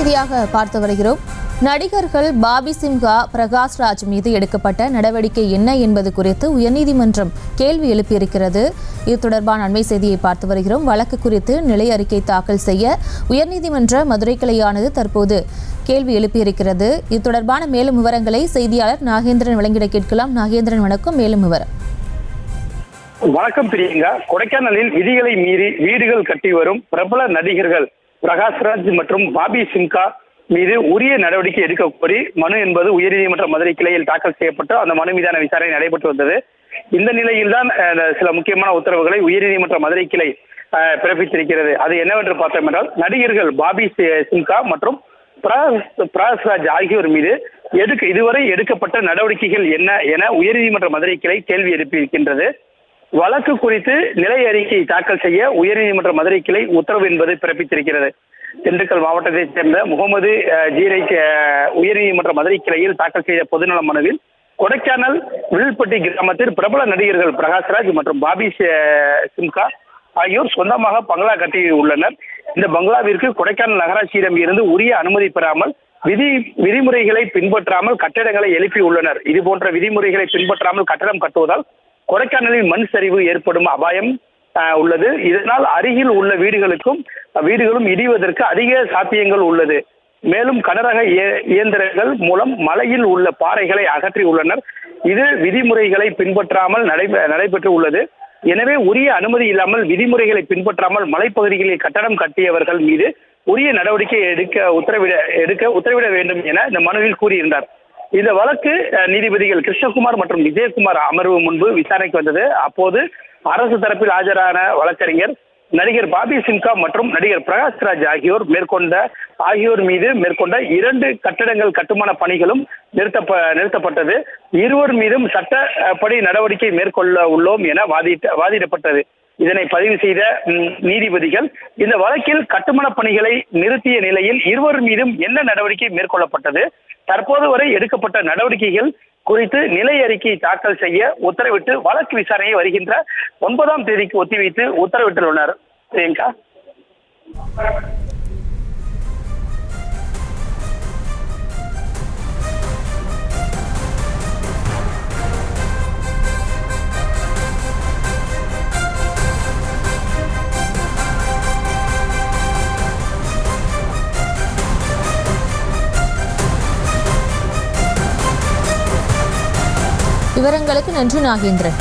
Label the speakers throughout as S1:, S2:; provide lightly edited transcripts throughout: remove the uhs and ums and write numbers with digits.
S1: செய்தியாக பார்த்து வருகிறோம். நடிகர்கள் பாபி சிம்ஹா, பிரகாஷ் ராஜ் மீது எடுக்கப்பட்ட நடவடிக்கை என்ன என்பது குறித்து உயர்நீதிமன்றம் கேள்வி எழுப்பியிருக்கிறது. இது தொடர்பான அண்மை செய்தியை பார்த்து வருகிறோம். வழக்கு குறித்து நிலை அறிக்கை தாக்கல் செய்ய உயர்நீதிமன்ற மதுரை கிளையானது தற்போது கேள்வி எழுப்பியிருக்கிறது. இது தொடர்பான மேலும் விவரங்களை செய்தியாளர் நாகேந்திரன் வழங்கிட கேட்கலாம். நாகேந்திரன், வணக்கம். மேலும் விவரம்.
S2: வணக்கம் பிரியங்கா. கொடைக்கானலில் விதிகளை மீறி வீடுகள் கட்டி வரும் பிரபல நடிகர்கள் பிரகாஷ்ராஜ் மற்றும் பாபி சிம்ஹா மீது உரிய நடவடிக்கை எடுக்க கோரி மனு என்பது உயர்நீதிமன்ற மதுரை கிளையில் தாக்கல் செய்யப்பட்டு அந்த மனு மீதான விசாரணை நடைபெற்று வந்தது. இந்த நிலையில்தான் சில முக்கியமான உத்தரவுகளை உயர்நீதிமன்ற மதுரை கிளை பிறப்பித்திருக்கிறது. அது என்னவென்று பார்த்தோம் என்றால், நடிகர்கள் பாபி சிம்ஹா மற்றும் பிரகாஷ்ராஜ் ஆகியோர் மீது இதுவரை எடுக்கப்பட்ட நடவடிக்கைகள் என்ன என உயர்நீதிமன்ற மதுரை கிளை கேள்வி எழுப்பியிருக்கின்றது. வழக்கு குறித்து நிலை அறிக்கை தாக்கல் செய்ய உயர்நீதிமன்ற மதுரை கிளை உத்தரவு என்பது பிறப்பித்திருக்கிறது. திண்டுக்கல் மாவட்டத்தைச் சேர்ந்த முகமது ஜீரை உயர்நீதிமன்ற மதுரை கிளையில் தாக்கல் செய்த பொதுநல மனுவில் கொடைக்கானல் வில்பட்டி கிராமத்தில் பிரபல நடிகர்கள் பிரகாஷ்ராஜ் மற்றும் பாபி சிம்ஹா ஆகியோர் சொந்தமாக பங்களா கட்டியுள்ளனர். இந்த பங்களாவிற்கு கொடைக்கானல் நகராட்சியிடம் இருந்து உரிய அனுமதி பெறாமல் விதிமுறைகளை பின்பற்றாமல் கட்டடங்களை எழுப்பியுள்ளனர். இது போன்ற விதிமுறைகளை பின்பற்றாமல் கட்டடம் கட்டுவதால் கொடைக்கானலில் மண் சரிவு ஏற்படும் அபாயம் உள்ளது. இதனால் அருகில் உள்ள வீடுகளும் இடிவதற்கு அதிக சாத்தியங்கள் உள்ளது. மேலும் கனரக இயந்திரங்கள் மூலம் மலையில் உள்ள பாறைகளை அகற்றி உள்ளனர். இது விதிமுறைகளை பின்பற்றாமல் நடைபெற்று உள்ளது. எனவே உரிய அனுமதி இல்லாமல் விதிமுறைகளை பின்பற்றாமல் மலைப்பகுதிகளில் கட்டடம் கட்டியவர்கள் மீது உரிய நடவடிக்கை உத்தரவிட வேண்டும் என இந்த மனுவில் கூறியிருந்தார். இந்த வழக்கு நீதிபதிகள் கிருஷ்ணகுமார் மற்றும் விஜயகுமார் அமர்வு முன்பு விசாரணைக்கு வந்தது. அப்போது அரசு தரப்பில் ஆஜரான வழக்கறிஞர் நடிகர் பாபி சிம்ஹா மற்றும் நடிகர் பிரகாஷ்ராஜ் ஆகியோர் மீது மேற்கொண்ட 2 கட்டடங்கள் கட்டுமான பணிகளும் நிறுத்தப்பட்டது. இருவர் மீதும் சட்டப்படி நடவடிக்கை மேற்கொள்ள உள்ளோம் என வாதிடப்பட்டது. இதனை பதிவு செய்த நீதிபதிகள் இந்த வழக்கில் கட்டுமான பணிகளை நிறுத்திய நிலையில் இருவர் மீதும் என்ன நடவடிக்கை மேற்கொள்ளப்பட்டது, தற்போது வரை எடுக்கப்பட்ட நடவடிக்கைகள் குறித்து நிலை அறிக்கை தாக்கல் செய்ய உத்தரவிட்டு வழக்கு விசாரணையை வருகின்ற 9ஆம் தேதிக்கு ஒத்திவைத்து உத்தரவிட்டுள்ளனர். பிரியங்கா.
S1: விவரங்களுக்கு நன்றி நாகேந்திரன்.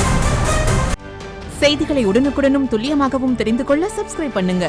S3: செய்திகளை உடனுக்குடனும் துல்லியமாகவும் தெரிந்து கொள்ள சப்ஸ்கிரைப் பண்ணுங்க.